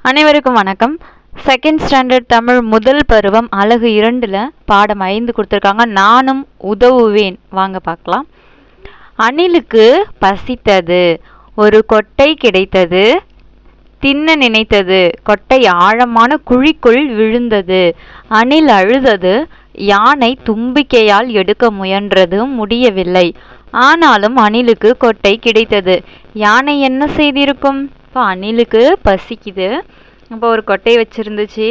அனைவருக்கும் வணக்கம். Second standard Tamil முதல் பருவம் அலகு 2ல் பாடம் 5 கொடுத்துருக்காங்க. நானும் உதவுவேன். வாங்க பார்க்கலாம். அணிலுக்கு பசித்தது, ஒரு கொட்டை கிடைத்தது, தின்ன நினைத்தது, கொட்டை ஆழமான குழிக்குள் விழுந்தது. அணில் அழுதது, யானை தும்பிக்கையால் எடுக்க முயன்றது, முடியவில்லை. ஆனாலும் அணிலுக்கு கொட்டை கிடைத்தது. யானை என்ன செய்திருக்கும்? இப்போ அணிலுக்கு பசிக்குது. இப்போ ஒரு கொட்டையை வச்சுருந்துச்சு.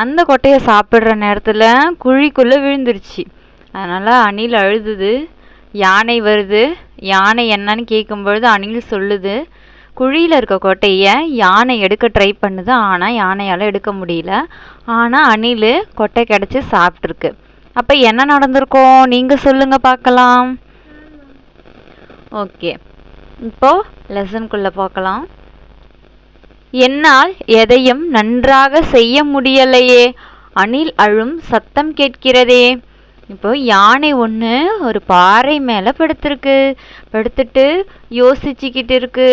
அந்த கொட்டையை சாப்பிட்ற நேரத்தில் குழிக்குள்ளே விழுந்துருச்சு. அதனால் அணில் அழுதுது. யானை வருது. யானை என்னன்னு கேட்கும்பொழுது அணில் சொல்லுது, குழியில் இருக்க கொட்டையை யானை எடுக்க ட்ரை பண்ணுது. ஆனால் யானையால் எடுக்க முடியல. ஆனால் அணில் கொட்டை கிடச்சி சாப்பிட்ருக்கு. அப்போ என்ன நடந்திருக்கோம்? நீங்கள் சொல்லுங்கள் பார்க்கலாம். ஓகே, இப்போது லெசனுக்குள்ளே பார்க்கலாம். என்னால் எதையும் நன்றாக செய்ய முடியலையே, அணில் அழும் சத்தம் கேட்கிறதே. இப்போ யானை ஒன்று ஒரு பாறை மேலே படுத்துட்டு யோசிச்சுக்கிட்டு இருக்கு.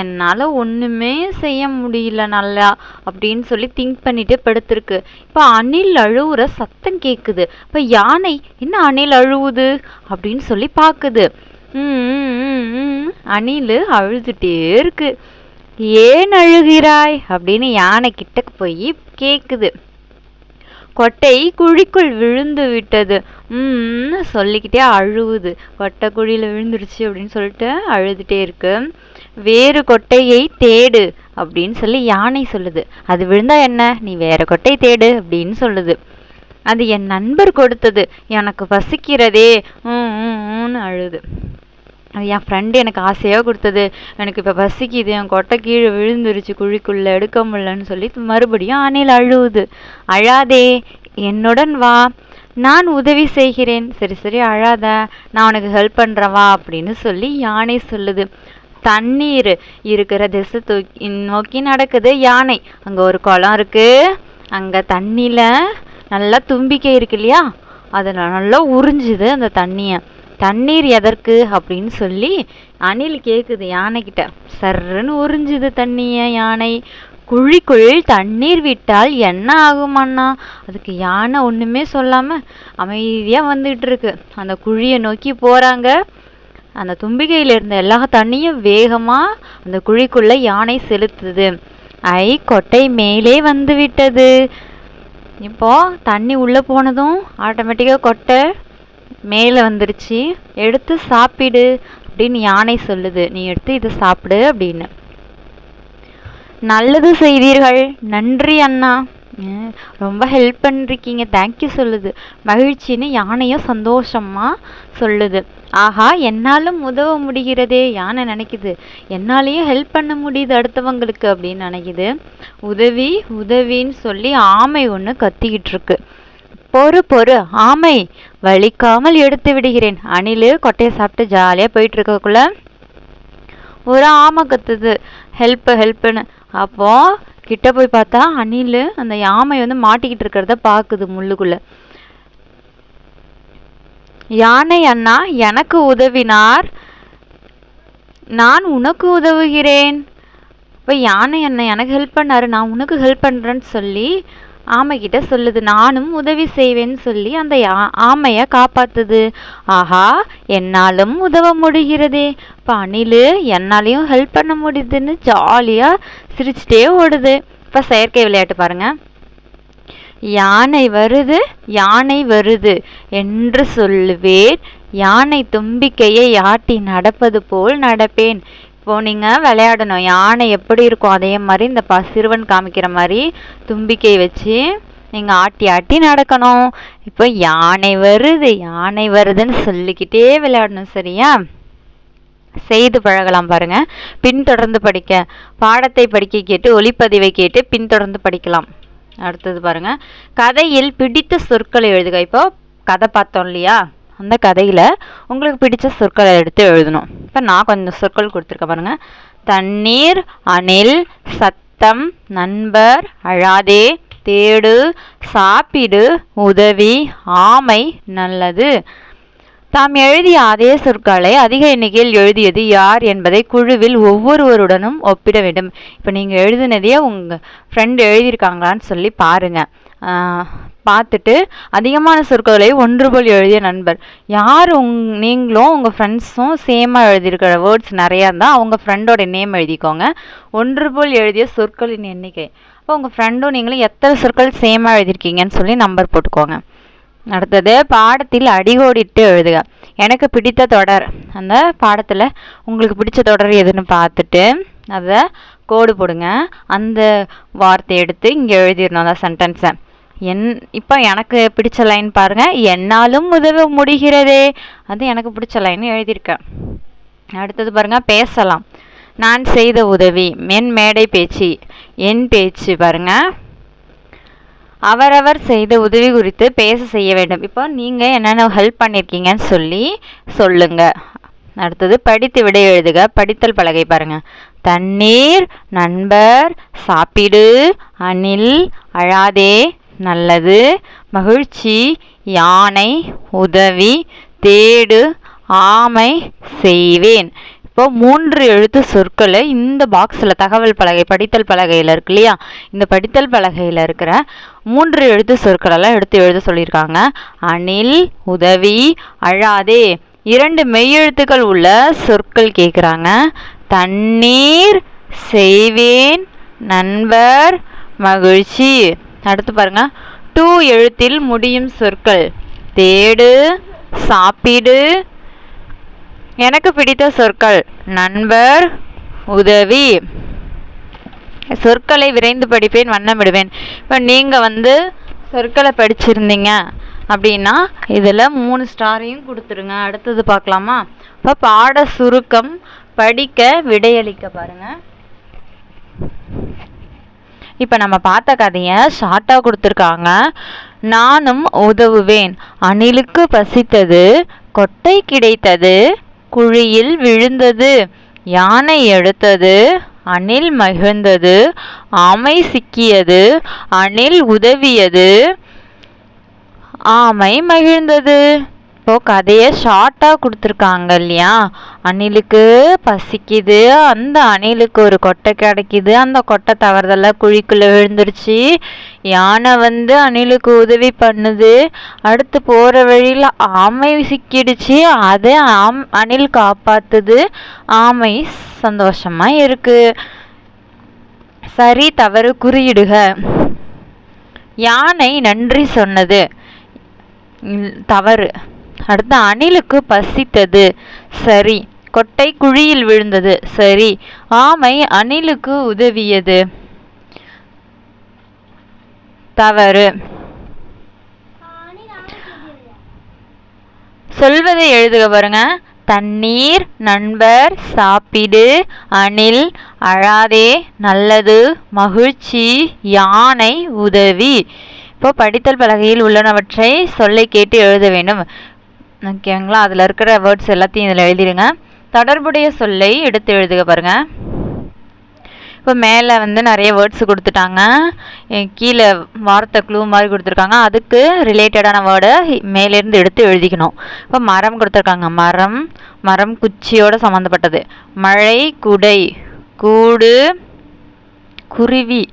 என்னால் ஒன்றுமே செய்ய முடியல நல்லா அப்படின்னு சொல்லி திங்க் பண்ணிட்டு படுத்துருக்கு. இப்போ அணில் அழுவுற சத்தம் கேட்குது. இப்போ யானை என்ன அணில் அழுவுது அப்படின்னு சொல்லி பார்க்குது. அணில் அழுதுகிட்டே இருக்கு. ஏன் அழுகிறாய் அப்படின்னு யானை கிட்டக்கு போய் கேட்குது. கொட்டை குழிக்குள் விழுந்து விட்டது சொல்லிக்கிட்டே அழுவுது. கொட்டை குழியில் விழுந்துருச்சு அப்படின்னு சொல்லிட்டு அழுதுகிட்டே இருக்கு. வேறு கொட்டையை தேடு அப்படின்னு சொல்லி யானை சொல்லுது. அது விழுந்தா என்ன, நீ வேற கொட்டை தேடு அப்படின்னு சொல்லுது. அது என் நண்பர் கொடுத்தது, எனக்கு பசிக்கிறதே அழுது. அது என் ஃப்ரெண்டு எனக்கு ஆசையாக கொடுத்தது, எனக்கு இப்போ பசிக்குது, என் கொட்டை கீழே விழுந்துருச்சு குழிக்குள்ளே, எடுக்க முடியலன்னு சொல்லி மறுபடியும் அணில் அழுவுது. அழாதே, என்னுடன் வா, நான் உதவி செய்கிறேன். சரி அழாத, நான் உனக்கு ஹெல்ப் பண்ணுறேன் வா அப்படின்னு சொல்லி யானை சொல்லுது. தண்ணீர் இருக்கிற திசை நோக்கி நடக்குது யானை. அங்கே ஒரு குளம் இருக்குது. அங்கே தண்ணியில் நல்லா தும்பிக்கை இருக்கு இல்லையா, அதை நல்லா உறிஞ்சுது அந்த தண்ணியை. தண்ணீர் எதற்கு அப்படின்னு சொல்லி அணில் கேட்குது யானைக்கிட்ட. சர்ன்னு உறிஞ்சுது தண்ணியை யானை. குழிக்குள் தண்ணீர் விட்டால் என்ன ஆகுமண்ணா? அதுக்கு யானை ஒன்றுமே சொல்லாமல் அமைதியாக வந்துகிட்டு இருக்கு. அந்த குழியை நோக்கி போகிறாங்க. அந்த தும்பிக்கையில் இருந்த எல்லா தண்ணியும் வேகமாக அந்த குழிக்குள்ளே யானை செலுத்துது. கொட்டை மேலே வந்து விட்டது. இப்போ தண்ணி உள்ளே போனதும் ஆட்டோமேட்டிக்காக கொட்டை மேலே வந்துருச்சு. எடுத்து சாப்பிடு அப்படின்னு யானை சொல்லுது. நீ எடுத்து இதை சாப்பிடு அப்படின்னு. நல்லது செய்தீர்கள், நன்றி அண்ணா, ரொம்ப ஹெல்ப் பண்ணிருக்கீங்க, தேங்க்யூ சொல்லுது. மகிழ்ச்சின்னு யானையும் சந்தோஷமா சொல்லுது. ஆஹா, என்னாலும் உதவ முடிகிறதே. யானை நினைக்குது, என்னாலையும் ஹெல்ப் பண்ண முடியுது அடுத்தவங்களுக்கு அப்படின்னு நினைக்குது. உதவின்னு சொல்லி ஆமை ஒன்று கத்திக்கிட்டு இருக்கு. பொறு ஆமை, வலிக்காமல் எடுத்து விடுகிறேன். அணில் கொட்டையை சாப்பிட்டு ஜாலியாக போயிட்டு இருக்கக்குள்ள ஒரு ஆமை கத்துது, ஹெல்ப்னு. அப்போ கிட்ட போய் பார்த்தா அணில் அந்த ஆமை மாட்டிக்கிட்டு இருக்கிறத பார்க்குது முள்ளுக்குள்ள. யானை அண்ணா எனக்கு உதவினார், நான் உனக்கு உதவுகிறேன். இப்போ யானை அண்ணன் எனக்கு ஹெல்ப் பண்ணாரு, நான் உனக்கு ஹெல்ப் பண்ணுறேன்னு சொல்லி ஆமைக்கிட்ட சொல்லுது. நானும் உதவி செய்வேன்னு சொல்லி அந்த ஆமையை காப்பாத்துது. ஆஹா, என்னாலும் உதவ முடிகிறதே. இப்போ அணில் என்னாலையும் ஹெல்ப் பண்ண முடியுதுன்னு ஜாலியாக சிரிச்சுட்டே ஓடுது. இப்போ செயற்கை விளையாட்டு பாருங்க. யானை வருது என்று சொல்லுவேன், யானை தும்பிக்கையை ஆட்டி நடப்பது போல் நடப்பேன். இப்போ நீங்கள் விளையாடணும். யானை எப்படி இருக்கும் அதே மாதிரி இந்த சிறுவன் காமிக்கிற மாதிரி தும்பிக்கை வச்சு நீங்கள் ஆட்டி நடக்கணும். இப்போ யானை வருதுன்னு சொல்லிக்கிட்டே விளையாடணும். சரியா? செய்து பழகலாம் பாருங்க. பின்தொடர்ந்து படிக்க, பாடத்தை படிக்க கேட்டு ஒலிப்பதிவை கேட்டு பின்தொடர்ந்து படிக்கலாம். அடுத்தது பாருங்க, கதையில் பிடித்த சொற்களை எழுதுக. இப்போ கதை பார்த்தோம் இல்லையா, அந்த கதையில் உங்களுக்கு பிடிச்ச சொற்களை எடுத்து எழுதணும். இப்போ நான் கொஞ்சம் சொற்கள் கொடுத்துருக்கேன் பாருங்க. தண்ணீர், அணில், சத்தம், நண்பர், அழாதே, தேடு, சாப்பிடு, உதவி, ஆமை, நல்லது. தாம் எழுதிய அதே சொற்களை அதிக எண்ணிக்கையில் எழுதியது யார் என்பதை குழுவில் ஒவ்வொருவருடனும் ஒப்பிட வேண்டும். இப்போ நீங்கள் எழுதினதையே உங்கள் ஃப்ரெண்டு எழுதியிருக்காங்களான்னு சொல்லி பாருங்கள். பார்த்துட்டு அதிகமான சொற்களை ஒன்று போல் எழுதிய நண்பர் யார்? நீங்களும் உங்கள் ஃப்ரெண்ட்ஸும் சேமாக எழுதியிருக்கிற வேர்ட்ஸ் நிறையா இருந்தால் அவங்க ஃப்ரெண்டோட நேம் எழுதிக்கோங்க. ஒன்று போல் எழுதிய சொற்களின் எண்ணிக்கை. அப்போ உங்கள் ஃப்ரெண்டும் நீங்களும் எத்தனை சொற்கள் சேமாக எழுதியிருக்கீங்கன்னு சொல்லி நம்பர் போட்டுக்கோங்க. அடுத்தது பாடத்தில் அடிகோடிட்டு எழுதுக. எனக்கு பிடித்த தொடர், அந்த பாடத்தில் உங்களுக்கு பிடிச்ச தொடர் எதுன்னு பார்த்துட்டு அதை கோடு போடுங்க. அந்த வார்த்தையை எடுத்து இங்கே எழுதிடணும் அந்த சென்டென்ஸை. இப்போ எனக்கு பிடிச்ச லைன் பாருங்கள், என்னாலும் உதவ முடிகிறதே, அது எனக்கு பிடிச்ச லைன் எழுதியிருக்கேன். அடுத்தது பாருங்கள், பேசலாம். நான் செய்த உதவி, என் மேடை பேச்சு, என் பேச்சு. பாருங்கள், அவரவர் செய்த உதவி குறித்து பேச செய்ய வேண்டும். இப்போ நீங்கள் என்னென்ன ஹெல்ப் பண்ணியிருக்கீங்கன்னு சொல்லி சொல்லுங்கள். அடுத்தது படித்து விடை எழுதுக. படித்தல் பலகை பாருங்கள். தண்ணீர், நண்பர், சாப்பிடு, அணில், அழாதே, நல்லது, மகிழ்ச்சி, யானை, உதவி, தேடு, ஆமை, செய்வேன். இப்போ 3 எழுத்து சொற்களை இந்த பாக்ஸில் தகவல் பலகை படித்தல் பலகையில் இருக்கு இல்லையா, இந்த படித்தல் பலகையில் இருக்கிற 3 எழுத்து சொற்களெல்லாம் எடுத்து எழுத சொல்லியிருக்காங்க. அணில், உதவி, அழாதே. 2 மெய்யெழுத்துக்கள் உள்ள சொற்கள் கேட்குறாங்க. தண்ணீர், செய்வேன், நண்பர், மகிழ்ச்சி. அடுத்து பாருங்க, 2 எழுத்தில் முடியும் சொற்கள். தேடு, சாப்பிடு. எனக்கு பிடித்த சொற்கள் நண்பர், உதவி. சொற்களை விரைந்து படிப்பேன், வண்ணமிடுவேன். இப்போ நீங்கள் சொற்களை படிச்சிருந்தீங்க அப்படின்னா இதில் 3 ஸ்டாரையும் கொடுத்துருங்க. அடுத்தது பார்க்கலாமா? இப்போ பாட சுருக்கம், படிக்க, விடையளிக்க பாருங்கள். இப்போ நம்ம பார்த்த கதையை ஷார்ட்டாக கொடுத்துருக்காங்க. நானும் உதவுவேன். அணிலுக்கு பசித்தது, கொட்டை கிடைத்தது, குழியில் விழுந்தது, யானை எடுத்தது, அணில் மகிழ்ந்தது, ஆமை சிக்கியது, அணில் உதவியது, ஆமை மகிழ்ந்தது. இப்போ கதையை ஷார்ட்டாக கொடுத்துருக்காங்க இல்லையா. அணிலுக்கு பசிக்குது, அந்த அணிலுக்கு ஒரு கொட்டை கிடைக்குது, அந்த கொட்டை தவறுதெல்லாம் குழிக்குள்ளே விழுந்துருச்சு. யானை அணிலுக்கு உதவி பண்ணுது. அடுத்து போகிற வழியில் ஆமை சிக்கிடுச்சு, அதை அணில் காப்பாற்றுது. ஆமை சந்தோஷமாக இருக்கு. சரி தவறு குறியிடுக. யானை நன்றி சொன்னது, தவறு. அடுத்து அணிலுக்கு பசித்தது, சரி. கொட்டை குழியில் விழுந்தது, சரி. ஆமை அணிலுக்கு உதவியது, தவறு. சொல்வதை எழுதுக பாருங்க. தண்ணீர், நண்பர், சாப்பிடு, அணில், அழாதே, நல்லது, மகிழ்ச்சி, யானை, உதவி. இப்போ படித்தல் பலகையில் உள்ளனவற்றை சொல்லை கேட்டு எழுத வேண்டும். ஓகேங்களா? அதில் இருக்கிற வேர்ட்ஸ் எல்லாத்தையும் இதில் எழுதிடுங்க. தொடர்புடைய சொல்லை எடுத்து எழுதுக பாருங்க. இப்போ மேலே நிறைய வேர்ட்ஸ் கொடுத்துட்டாங்க, கீழே வார்த்தை க்ளூ மாதிரி கொடுத்துருக்காங்க. அதுக்கு ரிலேட்டடான வேர்டை மேலேருந்து எடுத்து எழுதிக்கணும். இப்போ மரம் கொடுத்துருக்காங்க. மரம், மரம் குச்சியோடு சம்மந்தப்பட்டது. மழை, குடை, கூடு, குருவி.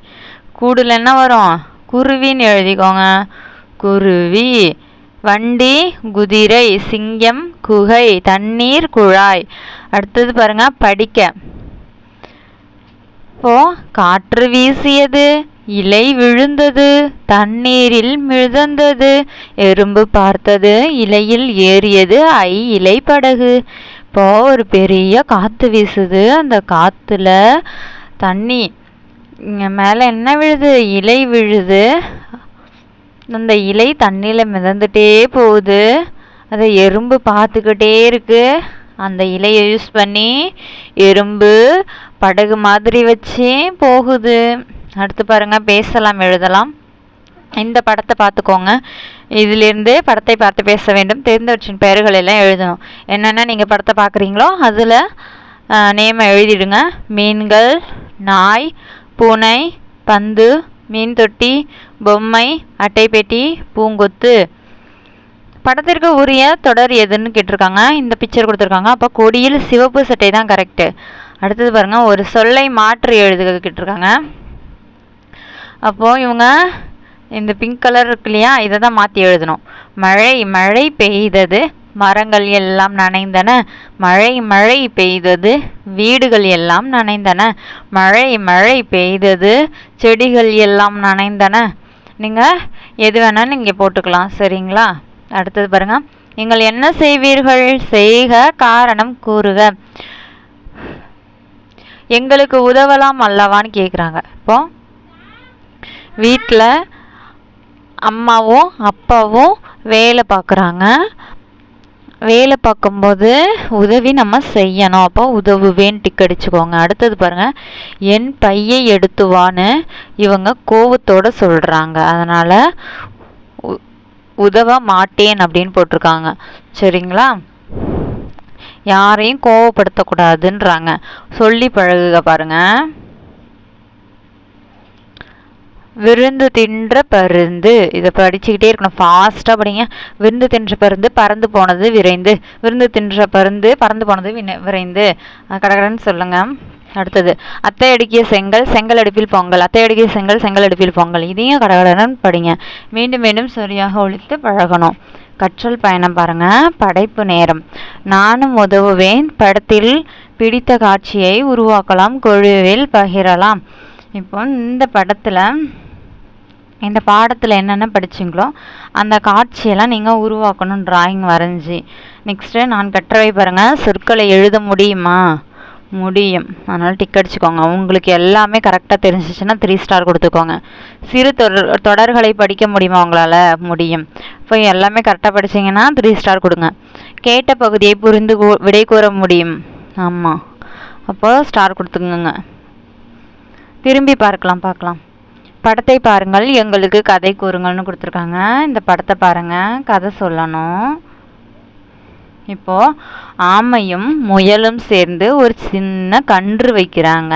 கூடுல என்ன வரும்? குருவின்னு எழுதிக்கோங்க, குருவி. வண்டி, குதிரை, சிங்கம், குகை, தண்ணீர், குழாய். அடுத்தது பாருங்க, படிக்க. இப்போ காற்று வீசியது, இலை விழுந்தது, தண்ணீரில் மிதந்தது, எறும்பு பார்த்தது, இலையில் ஏறியது, இலை படகு. இப்போ ஒரு பெரிய காற்று வீசுது, அந்த காற்றுல தண்ணி மேலே என்ன விழுது? இலை விழுது. அந்த இலை தண்ணியில் மிதந்துட்டே போகுது. அதை எறும்பு பார்த்துக்கிட்டே இருக்கு. அந்த இலையை யூஸ் பண்ணி எறும்பு படகு மாதிரி வச்சு போகுது. அடுத்து பாருங்க, பேசலாம், எழுதலாம். இந்த படத்தை பார்த்துக்கோங்க. இதிலிருந்து படத்தை பார்த்து பேச வேண்டும். தெரிந்தவற்றின் பெயர்கள் எல்லாம் எழுதணும். என்னென்ன நீங்கள் படத்தை பார்க்குறீங்களோ அதில் நேமை எழுதிடுங்க. மீன்கள், நாய், பூனை, பந்து, மீன் தொட்டி, பொம்மை, அட்டைப்பெட்டி, பூங்கொத்து. படத்திற்கு உரிய தொடர் எதுன்னு கேட்டிருக்காங்க. இந்த பிக்சர் கொடுத்துருக்காங்க. அப்போ கொடியில் சிவப்பு சட்டை தான் கரெக்டு. அடுத்தது பாருங்க, ஒரு சொல்லை மாற்றி எழுதுக கேட்டிருக்காங்க. அப்போது இவங்க இந்த பிங்க் கலர் இருக்கு இல்லையா, இதை தான் மாற்றி எழுதணும். மழை மழை பெய்தது, மரங்கள் எல்லாம் நனைந்தன. மழை மழை பெய்தது, வீடுகள் எல்லாம் நனைந்தன. மழை மழை பெய்தது, செடிகள் எல்லாம் நனைந்தன. நீங்கள் எது வேணாலும் இங்கே போட்டுக்கலாம், சரிங்களா? அடுத்தது பாருங்க, நீங்கள் என்ன செய்வீர்கள்? செய்க, காரணம் கூறுக. எங்களுக்கு உதவலாம் அல்லவான்னு கேட்குறாங்க. இப்போ வீட்டில் அம்மாவும் அப்பாவும் வேலை பார்க்குறாங்க. வேலை பார்க்கும்போது உதவி நம்ம செய்யணும். அப்போ உதவுவேன் டிக் அடிச்சுக்கோங்க. அடுத்தது பாருங்கள், என் பையை எடுத்துவான்னு இவங்க கோவத்தோடு சொல்கிறாங்க. அதனால் உதவ மாட்டேன் அப்படின்னு போட்டிருக்காங்க, சரிங்களா? யாரையும் கோவப்படுத்தக்கூடாதுன்றாங்க. சொல்லி பழகுக பாருங்க. விருந்து தின்ற பருந்து, இதை படிச்சுக்கிட்டே இருக்கணும், ஃபாஸ்ட்டாக படிங்க. விருந்து தின்ற பருந்து பறந்து போனது விரைந்து. விருந்து தின்ற பருந்து பறந்து போனது விரைந்து. கடகடன்னு சொல்லுங்க. அடுத்தது, அத்தை அடுக்கிய செங்கல் செங்கல் அடுப்பில் பொங்கல். அத்தை அடுக்கிய செங்கல் செங்கல் அடுப்பில் பொங்கல். இதையும் கடகடன்னு படிங்க. மீண்டும் மீண்டும் சரியாக ஒழித்து பழகணும். கற்றல் பயணம் பாருங்க. படைப்பு நேரம். நானும் உதவுவேன். படத்தில் பிடித்த காட்சியை உருவாக்கலாம், குழுவில் பகிரலாம். இப்போ இந்த பாடத்தில் என்னென்ன படிச்சிங்களோ அந்த காட்சியெல்லாம் நீங்கள் உருவாக்கணும், டிராயிங் வரைஞ்சி. நெக்ஸ்ட்டு, நான் கற்றவை பாருங்கள். சொற்களை எழுத முடியுமா? முடியும். அதனால் டிக் அடிச்சுக்கோங்க. உங்களுக்கு எல்லாமே கரெக்டாக தெரிஞ்சிச்சுன்னா 3 ஸ்டார் கொடுத்துக்கோங்க. சிறு தொடர்களை படிக்க முடியுமா உங்களால்? முடியும். இப்போ எல்லாமே கரெக்டாக படிச்சிங்கன்னா 3 ஸ்டார் கொடுங்க. கேட்ட பகுதியை புரிந்து விடை கூற முடியும். ஆமாம், அப்போ ஸ்டார் கொடுத்துக்குங்க. திரும்பி பார்க்கலாம். படத்தை பாருங்கள், எங்களுக்கு கதை கூறுங்கள்னு கொடுத்துருக்காங்க. இந்த படத்தை பாருங்கள், கதை சொல்லணும். இப்போது ஆமையும் முயலும் சேர்ந்து ஒரு சின்ன கன்று வைக்கிறாங்க.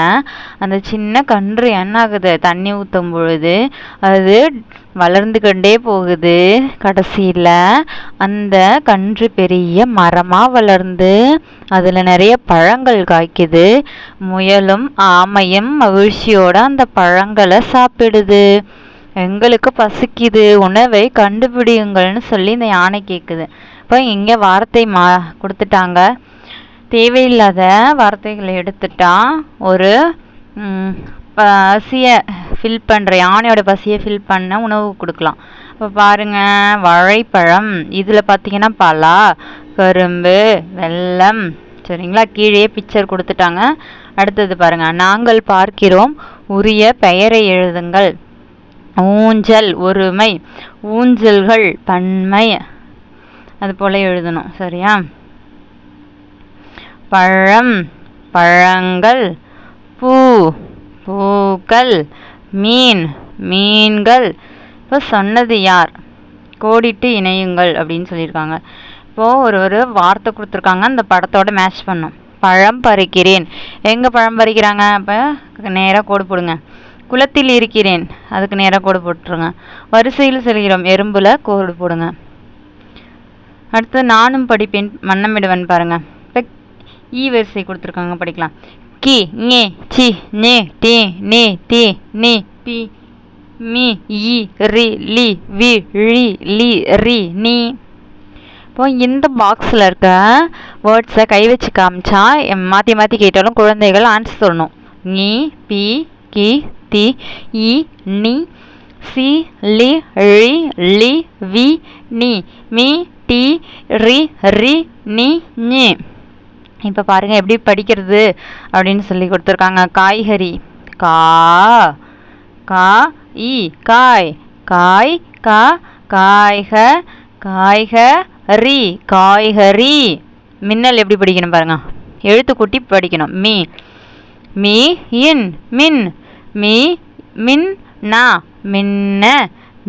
அந்த சின்ன கன்று என்ன ஆகுது? தண்ணி ஊற்றும் பொழுது அது வளர்ந்து கொண்டே போகுது. கடைசியில் அந்த கன்று பெரிய மரமாக வளர்ந்து அதில் நிறைய பழங்கள் காய்க்குது. முயலும் ஆமையும் மகிழ்ச்சியோடு அந்த பழங்களை சாப்பிடுது. எங்களுக்கு பசிக்குது, உணவை கண்டுபிடியுங்கள்னு சொல்லி இந்த யானை கேட்குது. இப்போ இங்கே வார்த்தை கொடுத்துட்டாங்க. தேவையில்லாத வார்த்தைகளை எடுத்துட்டா ஒரு பசியை ஃபில் பண்ணுற, யானையோட பசியை ஃபில் பண்ண உணவு கொடுக்கலாம். இப்போ பாருங்கள், வாழைப்பழம், இதில் பார்த்தீங்கன்னா பலா, கரும்பு, வெல்லம், சரிங்களா? கீழே பிக்சர் கொடுத்துட்டாங்க. அடுத்தது பாருங்கள், நாங்கள் பார்க்கிறோம், உரிய பெயரை எழுதுங்கள். ஊஞ்சல் ஒருமை, ஊஞ்சல்கள் பன்மை, அது போல் எழுதணும், சரியா? பழம் பழங்கள், பூ பூக்கள், மீன் மீன்கள். இப்போ சொன்னது யார்? கோடிட்டு இணையுங்கள் அப்படின்னு சொல்லியிருக்காங்க. இப்போது ஒரு வார்த்தை கொடுத்துருக்காங்க, அந்த படத்தோட மேட்ச் பண்ணும். பழம் பறிக்கிறேன், எங்கே பழம் பறிக்கிறாங்க? அப்போ நேராக கோடு போடுங்க. குளத்தில் இருக்கிறேன், அதுக்கு நேராக கோடு போட்டுருங்க. வரிசையில் செல்கிறோம், எறும்புல கோடு போடுங்க. அடுத்து, நானும் படிப்பேன், வண்ணமிடுவன் பாருங்கள். இப்போ ஈ வரிசை கொடுத்துருக்காங்க, படிக்கலாம். கி நே சி நே டி நே தி நி பி மீ இ ரி லி வி ழி லி ரி நீ. இப்போ இந்த பாக்ஸில் இருக்க வேர்ட்ஸை கை வச்சு காமிச்சா மாற்றி மாற்றி கேட்டாலும் குழந்தைகள் ஆன்சர் சொல்லணும். நீ பி கி தி இ நி சி லி ழி லி வி நீ மீ டி ரி ரி நீ நீ. இப்போ பாருங்கள் எப்படி படிக்கிறது அப்படின்னு சொல்லி கொடுத்துருக்காங்க. காய்கறி, கா கா இ காய், காய் கா காய்க காய்க ரி காய்கறி. மின்னல் எப்படி படிக்கணும் பாருங்க, எழுத்து கூட்டி படிக்கணும். மீ மீ இன் மின் மீ மின் நா மின்ன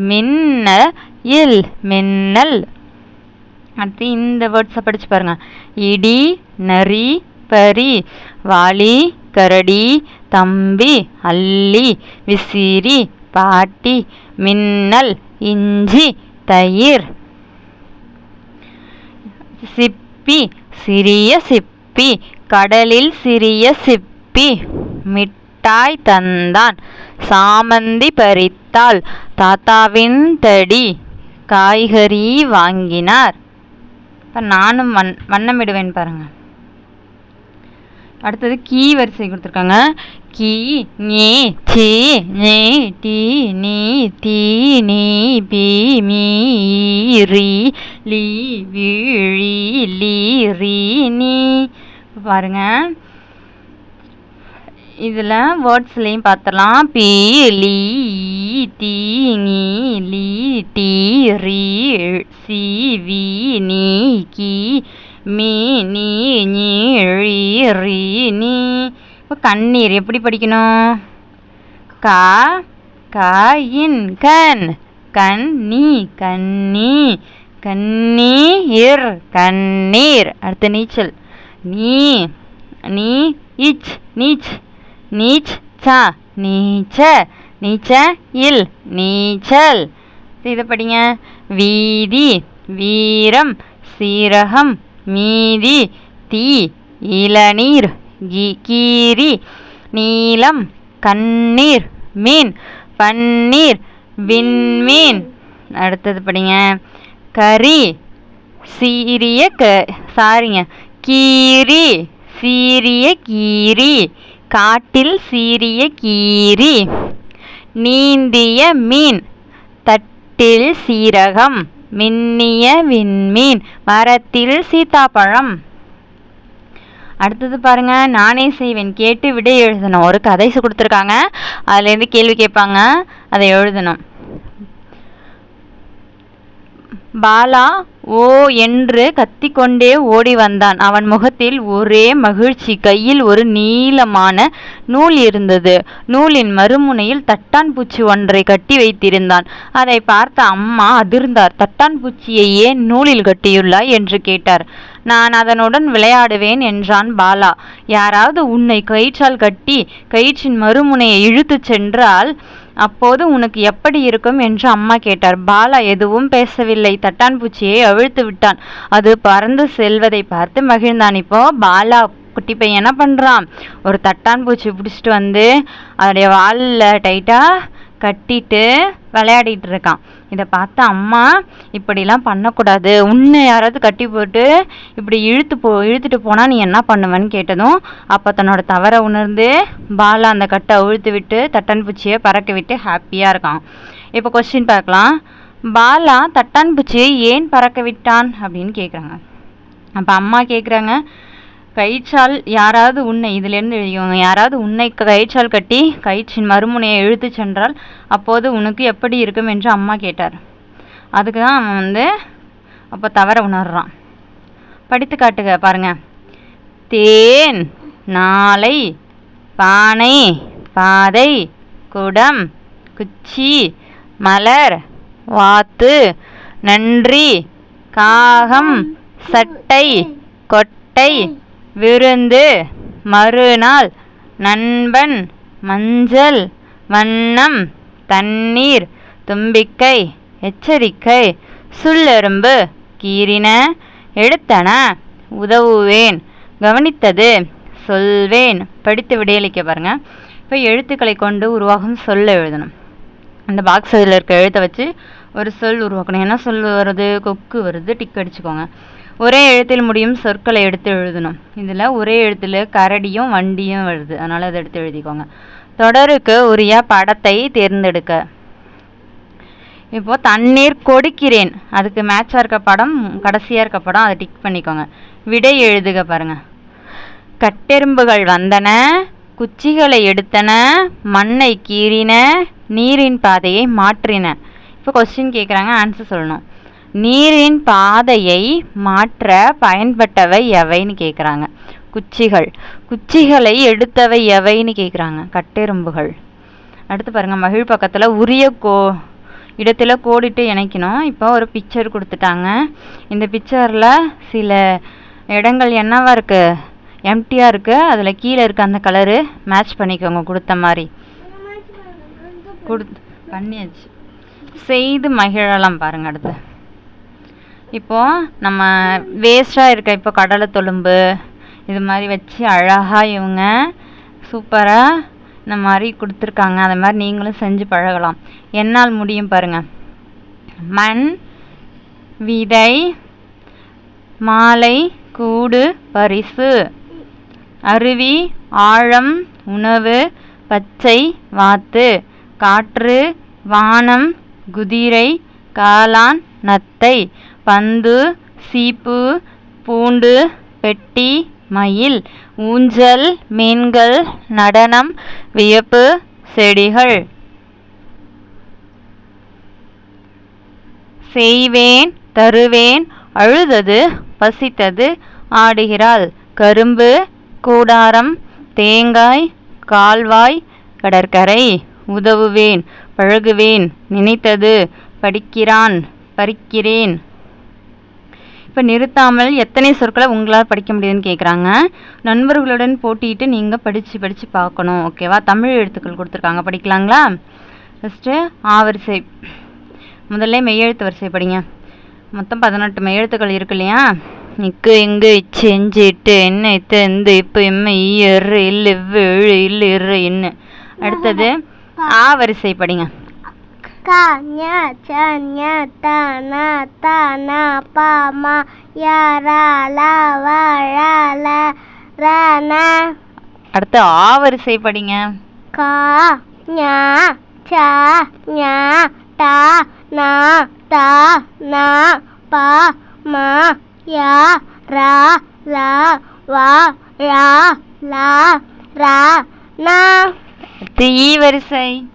மின்ன இல் மின்னல். அடுத்து இந்த வேர்ட்ஸை படித்து பாருங்க. இடி நரி பரி வாளி கரடி தம்பி அல்லி விசிறி பாட்டி மின்னல் இஞ்சி தயிர். சிப்பி சிறிய சிப்பி கடலில் சிறிய சிப்பி மிட்டாய் தந்தான் சாமந்தி பறித்தாள் தாத்தாவின் தடி காய்கறி வாங்கினார். இப்போ நானும் வண்ணமிடுவேன் பாருங்க. அடுத்தது கீ வரிசை கொடுத்துருக்காங்க. கி நீ சி நீ டி நீ தி நீ பி மீ ரி லி வி ழி லி ரி நீ. பாருங்க, இதில் வேர்ட்ஸ்லையும் பார்த்துடலாம். பி லி தி நீ லி டி ரி சி வி நீ கி மீ நீ நீ ழி ரி நீ. இப்போ கண்ணீர் எப்படி படிக்கணும்? கா காயின் கண் கண்ணி கண்ணி கண்ணீர் கண்ணீர். அடுத்து நீச்சல். நீ நீ இச் நீச் நீச் சா நீச்ச நீச்ச இல் நீச்சல். இதை படிங்க. வீதி வீரம் சீரகம் மீதி தீ இளநீர் கீரி நீலம் கண்ணீர் மீன் பன்னீர் விண்மீன். அடுத்தது படிங்க. கரி சீரிய கீரி சீரிய கீரி காட்டில் சீரிய கீரி நீந்திய மீன் தட்டில் சீரகம் மின்னிய விண்மீன் மரத்தில் சீத்தாப்பழம். அடுத்தது பாருங்க. நானே செய்வேன் கேட்டு விடை எழுதணும். ஒரு கதை கொடுத்துருக்காங்க, அதுலேருந்து கேள்வி கேட்பாங்க, அதை எழுதணும். பாலா ஓ என்று கத்திக்கொண்டே ஓடி வந்தான். அவன் முகத்தில் ஒரே மகிழ்ச்சி. கையில் ஒரு நீளமான நூல் இருந்தது. நூலின் மறுமுனையில் தட்டான் பூச்சி ஒன்றை கட்டி வைத்திருந்தான். அதை பார்த்த அம்மா அதிர்ந்தார். தட்டான் பூச்சியை ஏன் நூலில் கட்டியுள்ளாய் என்று கேட்டார். நான் அதனுடன் விளையாடுவேன் என்றான் பாலா. யாராவது உன்னை கயிற்றால் கட்டி கயிற்றின் மறுமுனையை இழுத்துச் சென்றால் அப்போது உனக்கு எப்படி இருக்கும் என்று அம்மா கேட்டார். பாலா எதுவும் பேசவில்லை. தட்டான்பூச்சியை அவிழ்த்து விட்டான். அது பறந்து செல்வதை பார்த்து மகிழ்ந்தான். இப்போ பாலா குட்டி பையன் என்ன பண்ணுறான்? ஒரு தட்டான்பூச்சி பிடிச்சிட்டு வந்து அதோடைய வாலில் டைட்டாக கட்டிட்டு விளையாடிட்டு இருக்கான். இதை பார்த்து அம்மா இப்படிலாம் பண்ணக்கூடாது, உன்னை யாராவது கட்டி போட்டு இப்படி இழுத்துட்டு போனால் நீ என்ன பண்ணுவேன்னு கேட்டதும் அப்போ தன்னோட தவறை உணர்ந்து பாலா அந்த கட்டை அவிழ்த்து விட்டு தட்டான்பூச்சியை பறக்க விட்டு ஹாப்பியாக இருக்கான். இப்போ கொஸ்டின் பார்க்கலாம். பாலா தட்டான்பூச்சியை ஏன் பறக்க விட்டான் அப்படின்னு கேட்குறாங்க. அப்போ அம்மா கேட்குறாங்க, கயிற்றால் யாராவது உன்னை இதிலேருந்து எழுதிக்கோங்க, யாராவது உன்னை கயிற்றால் கட்டி கயிற்றின் மறுமுனையை இழுத்து சென்றால் அப்போது உனக்கு எப்படி இருக்கும் என்று அம்மா கேட்டார். அதுக்கு தான் அவன் அப்போ தவற உணர்றான். படித்து காட்டுக பாருங்க. தேன் நாளை பானை பாதை குடம் குச்சி மலர் வாத்து நன்றி காகம் சட்டை கொட்டை விருந்து மறுநாள் நண்பன் மஞ்சள் வண்ணம் தண்ணீர் தும்பிக்கை எச்சரிக்கை சுள்ளெரும்பு கீறின எடுத்தன உதவுவேன் கவனித்தது சொல்வேன். படித்து விடையளிக்க பாருங்க. இப்போ எழுத்துக்களை கொண்டு உருவாகும் சொல்ல எழுதணும். அந்த பாக்ஸ் இதில் இருக்க எழுத்தை வச்சு ஒரு சொல் உருவாக்கணும். என்ன சொல் வருது? கொக்கு வருது, டிக் அடிச்சுக்கோங்க. ஒரே எழுத்தில் முடியும் சொற்களை எடுத்து எழுதணும். இதில் ஒரே எழுத்தில் கரடியும் வண்டியும் வருது, அதனால் அதை எடுத்து எழுதிக்கோங்க. தொடருக்கு உரிய படத்தை தேர்ந்தெடுக்க. இப்போது தண்ணீர் கொடுக்கிறேன், அதுக்கு மேட்சாக இருக்க படம் கடைசியாக இருக்க படம், அதை டிக் பண்ணிக்கோங்க. விடை எழுதுக பாருங்க. கட்டெரும்புகள் வந்தன, குச்சிகளை எடுத்தன, மண்ணை கீறின, நீரின் பாதையை மாற்றின. இப்போ கொஸ்டின் கேட்குறாங்க, ஆன்சர் சொல்லணும். நீரின் பாதையை மாற்ற பயன்பட்டவை எவைன்னு கேட்குறாங்க. குச்சிகள். குச்சிகளை எடுத்தவை எவைன்னு கேட்குறாங்க. கட்டெரும்புகள். அடுத்து பாருங்கள், மகிழ் பக்கத்தில் உரிய இடத்துல கோடிட்டு இணைக்கணும். இப்போ ஒரு பிக்சர் கொடுத்துட்டாங்க. இந்த பிக்சரில் சில இடங்கள் என்னவா இருக்குது? எம்டியாக இருக்குது. அதில் கீழே இருக்க அந்த கலரு மேட்ச் பண்ணிக்கோங்க கொடுத்த மாதிரி. பண்ணியாச்சு. செய்து மகிழலாம் பாருங்கள். அடுத்து இப்போது நம்ம வேஸ்ட்டாக இருக்க இப்போ கடலை தொழும்பு இது மாதிரி வச்சு அழகாக இவங்க சூப்பராக இந்த மாதிரி கொடுத்துருக்காங்க. அதை மாதிரி நீங்களும் செஞ்சு பழகலாம். என்னால் முடியும் பாருங்கள். மண், விதை, மாலை, கூடு, பரிசு, அருவி, ஆழம், உணவு, பச்சை, வாத்து, காற்று, வானம், குதிரை, காளான், நத்தை, பந்து, சீப்பு, பூண்டு, பெட்டி, மயில், ஊஞ்சல், மீன்கள், நடனம், வியப்பு, செடிகள். செய்வேன், தருவேன், அழுதது, பசித்தது, ஆடுகிறாள், கரும்பு, கூடாரம், தேங்காய், கால்வாய், கடற்கரை, உதவுவேன், பழகுவேன், நினைத்தது, படிக்கிறான், பறிக்கிறேன். இப்போ நிறுத்தாமல் எத்தனை சொற்களை உங்களால் படிக்க முடியுதுன்னு கேட்குறாங்க. நண்பர்களுடன் போட்டிட்டு நீங்கள் படித்து பார்க்கணும். ஓகேவா? தமிழ் எழுத்துக்கள் கொடுத்துருக்காங்க, படிக்கலாங்களா? ஃபஸ்ட்டு ஆவரிசை. முதல்ல மெய்யெழுத்து வரிசை படிங்க. மொத்தம் 18 மெய்யெழுத்துக்கள் இருக்கு இல்லையா? இக்கு, இங்கு, இச்சு, இஞ்சு, இட்டு, என்ன, இத்து, இந்த, இப்பு, இம்ம, ஈ, எரு, இல்லு, இவ்வு, இழு, இல்லு, இரு, இன்னு. அடுத்தது ஆ வரிசை படிங்க. கா, ஞ, ச, ஞ, த, ந, த, ந, ப, ம, ய, ர, ல, வ, ழ, ல, ர, ந. அடுத்து ஆ வரிசை படிங்க. கா, ஞ, ச, ஞ, ட, ந, த, ந, ப, ம, ய, ர, ல, வ, ழ, ல, ர, ந. அடுத்து ஈ வரிசை.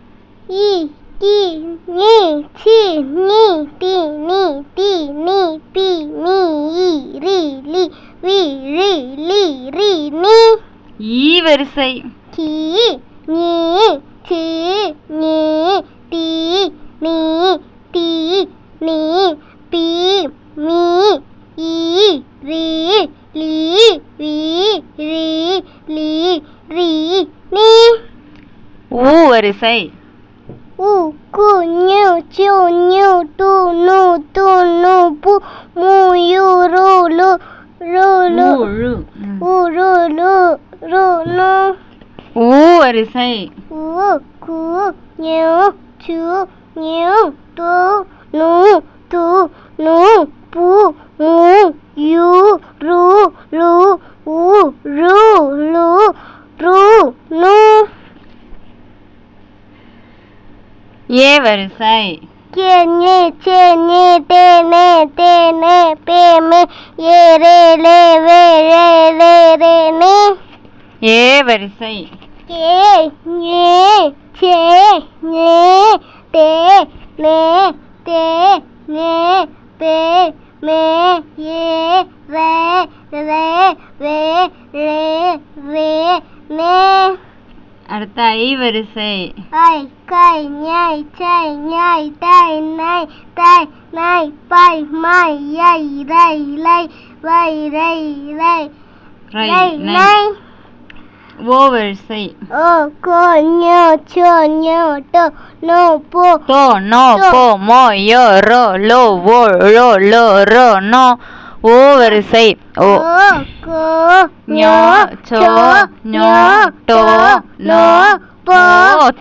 இ, கி, நீ, சி, நீ, டி, நீ, டி, நீ, பி, நீ, இ, ரி, லி, வி, ரி, லி, ரி, நீ. ஈ வரிசை. கி, நீ, சி, நீ, டி, நீ, டி, நீ, பி, மீ, இ, ரி, லி, வி, ரி, லி, ரி, நீ. ஊ வரிசை. உ, கு, ஞு, சு, ஞு, டு, நு, து, நு, பு, மு, யு, ரு, லு, ரு, லு, உ, ரு, லு, ரு, நு. ஊ வரிசை. உ, கு, ஞு, சு, ஞு, டு, நு, து, நு, பு, மு, யு, ரு, லு, உ, ரு, லு, ரு, நு. ஏ வரிசை. கே, நே, சே, நே, டே, நே, தே, நே, பே, மே, ஏ, ரே, லே, வே, ரே, லே, ரே, நே. ஏ வரிசை. கே, நே, சே, நே, டே, நே, தே, நே, பே, மே, ஏ, ரே, ரே, வே, ரே, ரே, நே. அடுத்த ஐ வரிசை. ஐ, கை, ஞை, சை, ஞை, டை, நை, தை, நை, பை, மை, யை, ரை, லை, வை, ரை, ரை, ரை, நை. ஓ வரிசை. ஓ, கோ, ஞோ, சோ, ஞோ, டோ, நோ, போ, தோ, நோ, போ, மோ, யோ, ரோ, லோ, ஓ, ழோ, லோ, ரோ, நோ. ஓ வரிசை. ஓ, கோ, ஞோ, சோ, ஞோ, டோ, நோ, போ,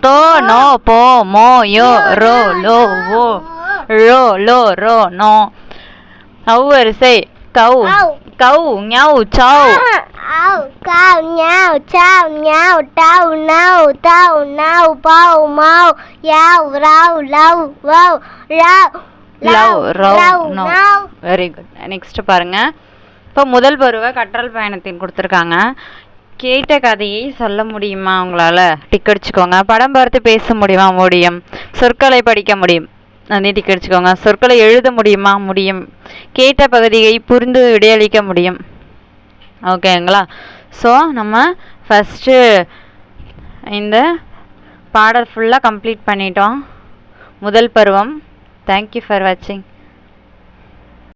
தோ, நோ, போ, மோ, யோ, ரோ, லோ, ஓ, ழோ, லோ, ரோ, நோ. ஔ வரிசை. கௌ, கௌ, ஞௌ, சௌ. Au, cao, nhau, chao, nhau, tao, nau, tao, nau, bao, mau, yao, rau, lau, wow, rau, love, ரவ், no. nau. Very good. Next பாருங்க. இப்போ முதல் பருவ கற்றல் பயணத்தின் கொடுத்துருக்காங்க. கேட்ட கதையை சொல்ல முடியுமா உங்களால்? டிக் அடிச்சுக்கோங்க. படம் பார்த்து பேச முடியுமா? முடியும். சொற்களை படிக்க முடியும். அதையும் டிக் அடிச்சுக்கோங்க. சொற்களை எழுத முடியுமா? முடியும். கேட்ட பகுதியை புரிந்து விடையளிக்க முடியும். ஓகேங்களா? ஸோ நம்ம ஃபஸ்ட்டு இந்த பாடல் ஃபுல்லாக கம்ப்ளீட் பண்ணிட்டோம். முதல் பருவம். தேங்க்யூ ஃபார் வாட்சிங்.